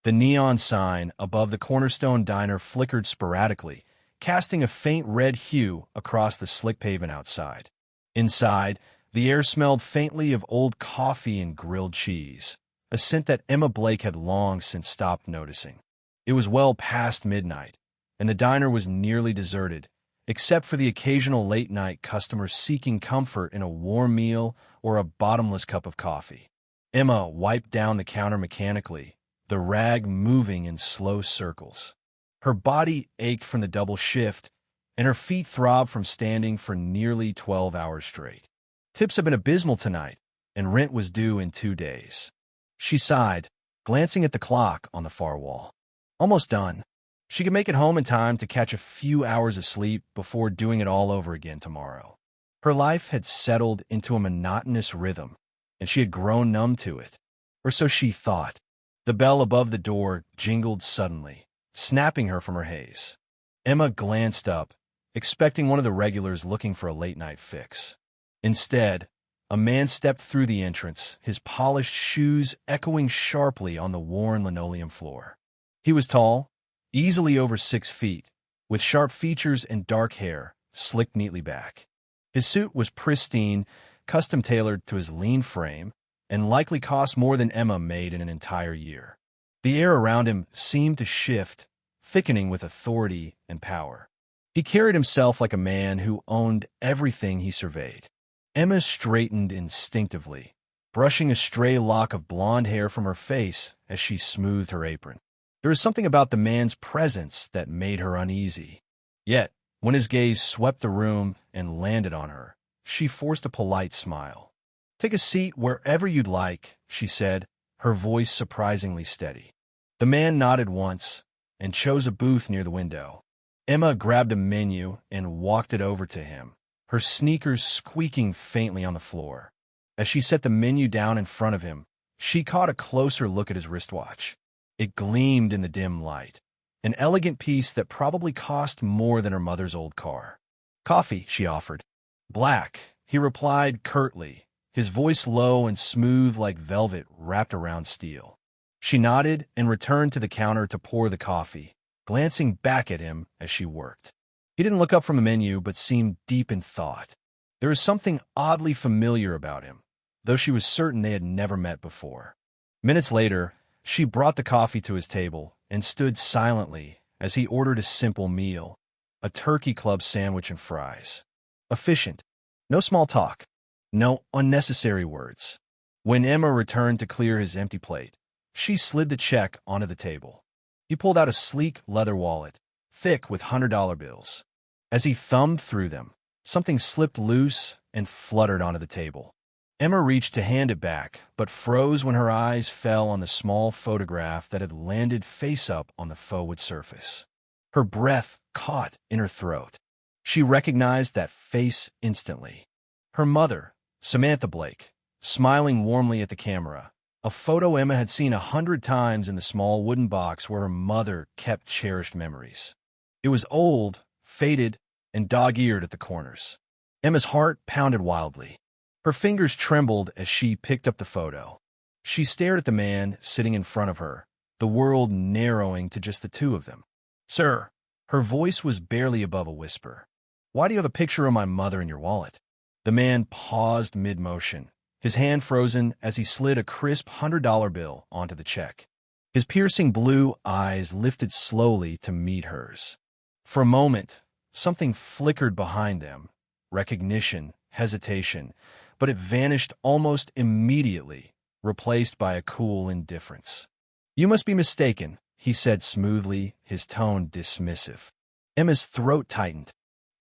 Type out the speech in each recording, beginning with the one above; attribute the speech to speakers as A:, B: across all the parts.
A: The neon sign above the Cornerstone Diner flickered sporadically, casting a faint red hue across the slick pavement outside. Inside, the air smelled faintly of old coffee and grilled cheese, a scent that Emma Blake had long since stopped noticing. It was well past midnight, and the diner was nearly deserted, except for the occasional late-night customer seeking comfort in a warm meal or a bottomless cup of coffee. Emma wiped down the counter mechanically, the rag moving in slow circles. Her body ached from the double shift, and her feet throbbed from standing for nearly 12 hours straight. Tips had been abysmal tonight, and rent was due in 2 days. She sighed, glancing at the clock on the far wall. Almost done. She could make it home in time to catch a few hours of sleep before doing it all over again tomorrow. Her life had settled into a monotonous rhythm, and she had grown numb to it. Or so she thought. The bell above the door jingled suddenly, snapping her from her haze. Emma glanced up, expecting one of the regulars looking for a late-night fix. Instead, a man stepped through the entrance, his polished shoes echoing sharply on the worn linoleum floor. He was tall, easily over 6 feet, with sharp features and dark hair, slicked neatly back. His suit was pristine, custom-tailored to his lean frame, and likely cost more than Emma made in an entire year. The air around him seemed to shift, thickening with authority and power. He carried himself like a man who owned everything he surveyed. Emma straightened instinctively, brushing a stray lock of blonde hair from her face as she smoothed her apron. There was something about the man's presence that made her uneasy. Yet, when his gaze swept the room and landed on her, she forced a polite smile. "Take a seat wherever you'd like," she said, her voice surprisingly steady. The man nodded once and chose a booth near the window. Emma grabbed a menu and walked it over to him, her sneakers squeaking faintly on the floor. As she set the menu down in front of him, she caught a closer look at his wristwatch. It gleamed in the dim light, an elegant piece that probably cost more than her mother's old car. "Coffee," she offered. "Black," he replied curtly, his voice low and smooth like velvet wrapped around steel. She nodded and returned to the counter to pour the coffee, glancing back at him as she worked. He didn't look up from the menu but seemed deep in thought. There was something oddly familiar about him, though she was certain they had never met before. Minutes later, she brought the coffee to his table and stood silently as he ordered a simple meal, a turkey club sandwich and fries. Efficient. No small talk. No unnecessary words. When Emma returned to clear his empty plate, she slid the check onto the table. He pulled out a sleek leather wallet, thick with $100 bills. As he thumbed through them, something slipped loose and fluttered onto the table. Emma reached to hand it back, but froze when her eyes fell on the small photograph that had landed face up on the faux wood surface. Her breath caught in her throat. She recognized that face instantly. Her mother, Samantha Blake, smiling warmly at the camera, a photo Emma had seen 100 times in the small wooden box where her mother kept cherished memories. It was old, faded, and dog-eared at the corners. Emma's heart pounded wildly. Her fingers trembled as she picked up the photo. She stared at the man sitting in front of her, the world narrowing to just the two of them. "Sir," her voice was barely above a whisper, "why do you have a picture of my mother in your wallet?" The man paused mid-motion, his hand frozen as he slid a crisp $100 bill onto the check. His piercing blue eyes lifted slowly to meet hers. For a moment, something flickered behind them, recognition, hesitation, but it vanished almost immediately, replaced by a cool indifference. "You must be mistaken," he said smoothly, his tone dismissive. Emma's throat tightened.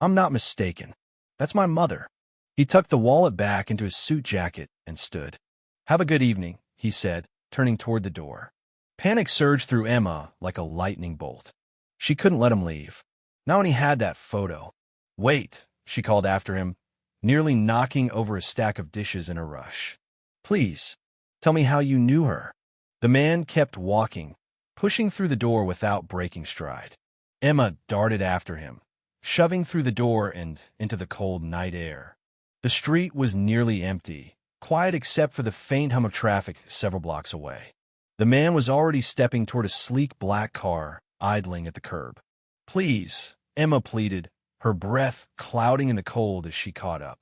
A: "I'm not mistaken. That's my mother." He tucked the wallet back into his suit jacket and stood. "Have a good evening," he said, turning toward the door. Panic surged through Emma like a lightning bolt. She couldn't let him leave. Not when he had that photo. "Wait," she called after him, nearly knocking over a stack of dishes in a rush. "Please, tell me how you knew her." The man kept walking, pushing through the door without breaking stride. Emma darted after him, shoving through the door and into the cold night air. The street was nearly empty, quiet except for the faint hum of traffic several blocks away. The man was already stepping toward a sleek black car, idling at the curb. "Please," Emma pleaded, her breath clouding in the cold as she caught up.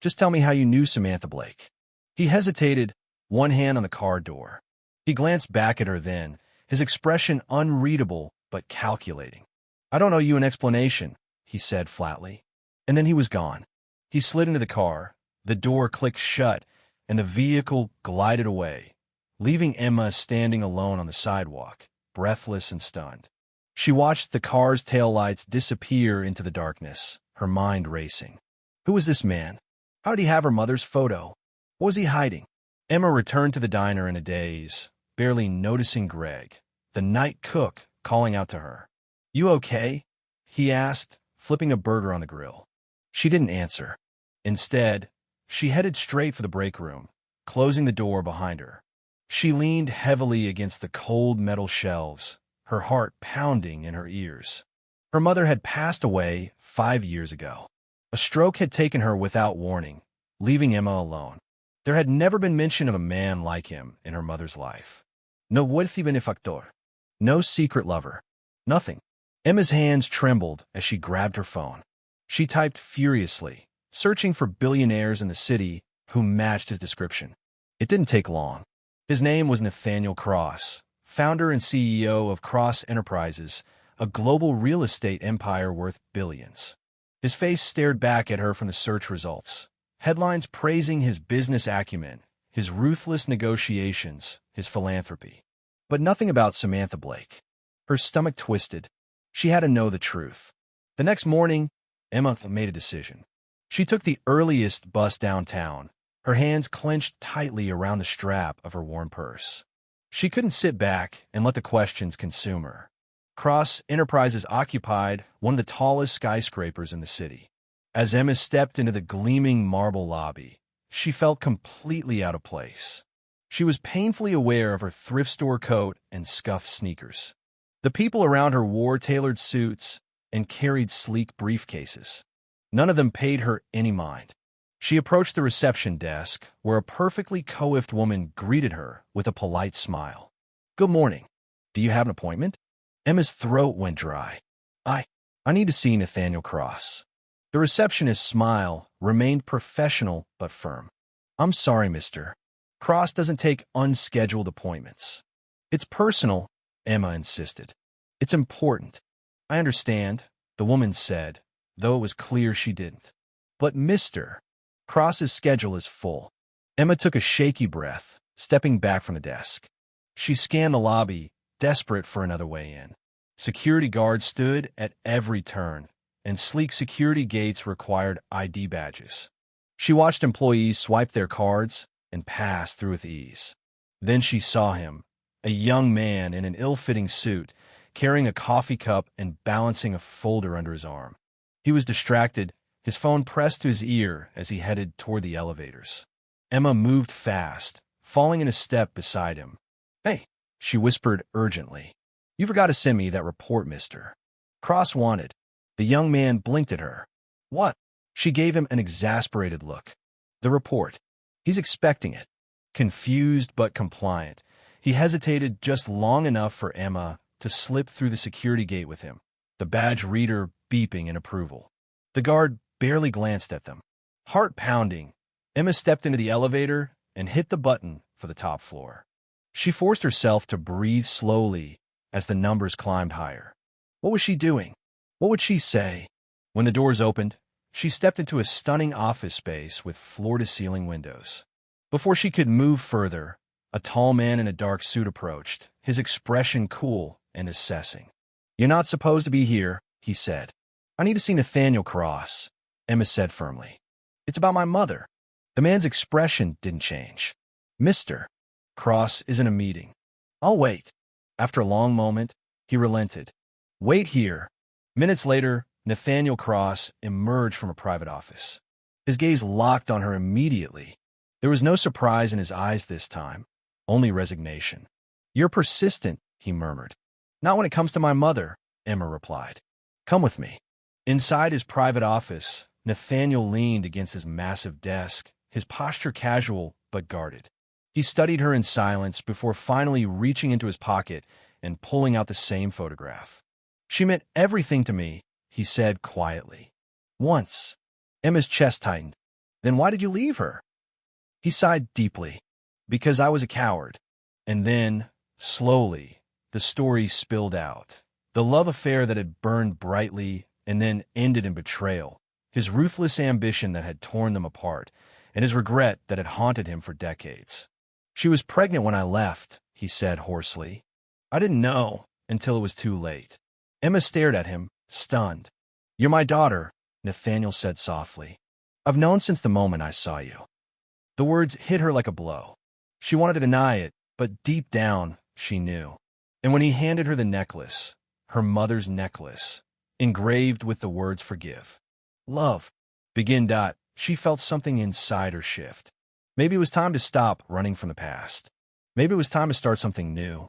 A: "Just tell me how you knew Samantha Blake." He hesitated, one hand on the car door. He glanced back at her then, his expression unreadable but calculating. "I don't owe you an explanation," he said flatly. And then he was gone. He slid into the car, the door clicked shut, and the vehicle glided away, leaving Emma standing alone on the sidewalk, breathless and stunned. She watched the car's taillights disappear into the darkness, her mind racing. Who was this man? How did he have her mother's photo? What was he hiding? Emma returned to the diner in a daze, barely noticing Greg, the night cook, calling out to her. "You okay?" he asked, flipping a burger on the grill. She didn't answer. Instead, she headed straight for the break room, closing the door behind her. She leaned heavily against the cold metal shelves, her heart pounding in her ears. Her mother had passed away 5 years ago. A stroke had taken her without warning, leaving Emma alone. There had never been mention of a man like him in her mother's life. No wealthy benefactor. No secret lover. Nothing. Emma's hands trembled as she grabbed her phone. She typed furiously, searching for billionaires in the city who matched his description. It didn't take long. His name was Nathaniel Cross, founder and CEO of Cross Enterprises, a global real estate empire worth billions. His face stared back at her from the search results. Headlines praising his business acumen, his ruthless negotiations, his philanthropy. But nothing about Samantha Blake. Her stomach twisted. She had to know the truth. The next morning, Emma made a decision. She took the earliest bus downtown, her hands clenched tightly around the strap of her worn purse. She couldn't sit back and let the questions consume her. Cross Enterprises occupied one of the tallest skyscrapers in the city. As Emma stepped into the gleaming marble lobby, she felt completely out of place. She was painfully aware of her thrift store coat and scuffed sneakers. The people around her wore tailored suits and carried sleek briefcases. None of them paid her any mind. She approached the reception desk, where a perfectly coiffed woman greeted her with a polite smile. "Good morning. Do you have an appointment?" Emma's throat went dry. I need to see Nathaniel Cross." The receptionist's smile remained professional but firm. "I'm sorry, mister. Cross doesn't take unscheduled appointments." "It's personal," Emma insisted. "It's important." "I understand," the woman said, though it was clear she didn't. "But Mr. Cross's schedule is full." Emma took a shaky breath, stepping back from the desk. She scanned the lobby, desperate for another way in. Security guards stood at every turn, and sleek security gates required ID badges. She watched employees swipe their cards and pass through with ease. Then she saw him, a young man in an ill-fitting suit, carrying a coffee cup and balancing a folder under his arm. He was distracted, his phone pressed to his ear as he headed toward the elevators. Emma moved fast, falling in a step beside him. "Hey," she whispered urgently. "You forgot to send me that report, mister." Cross wanted. The young man blinked at her. "What?" She gave him an exasperated look. "The report. He's expecting it." Confused but compliant, he hesitated just long enough for Emma to slip through the security gate with him, the badge reader beeping in approval. The guard barely glanced at them. Heart pounding, Emma stepped into the elevator and hit the button for the top floor. She forced herself to breathe slowly as the numbers climbed higher. What was she doing? What would she say? When the doors opened, she stepped into a stunning office space with floor-to-ceiling windows. Before she could move further, a tall man in a dark suit approached, his expression cool and assessing. "You're not supposed to be here," he said. "I need to see Nathaniel Cross," Emma said firmly. "It's about my mother." The man's expression didn't change. "Mr. Cross is in a meeting. I'll wait." After a long moment, he relented. "Wait here." Minutes later, Nathaniel Cross emerged from a private office. His gaze locked on her immediately. There was no surprise in his eyes this time, only resignation. "You're persistent," he murmured. "Not when it comes to my mother," Emma replied. "Come with me." Inside his private office, Nathaniel leaned against his massive desk, his posture casual but guarded. He studied her in silence before finally reaching into his pocket and pulling out the same photograph. She meant everything to me, he said quietly. Once. Emma's chest tightened. Then why did you leave her? He sighed deeply. Because I was a coward. And then, slowly, the story spilled out. The love affair that had burned brightly and then ended in betrayal. His ruthless ambition that had torn them apart, and his regret that had haunted him for decades. She was pregnant when I left, he said hoarsely. I didn't know until it was too late. Emma stared at him, stunned. You're my daughter, Nathaniel said softly. I've known since the moment I saw you. The words hit her like a blow. She wanted to deny it, but deep down, she knew. And when he handed her the necklace, her mother's necklace, engraved with the words forgive, love, begin. She felt something inside her shift. Maybe it was time to stop running from the past. Maybe it was time to start something new.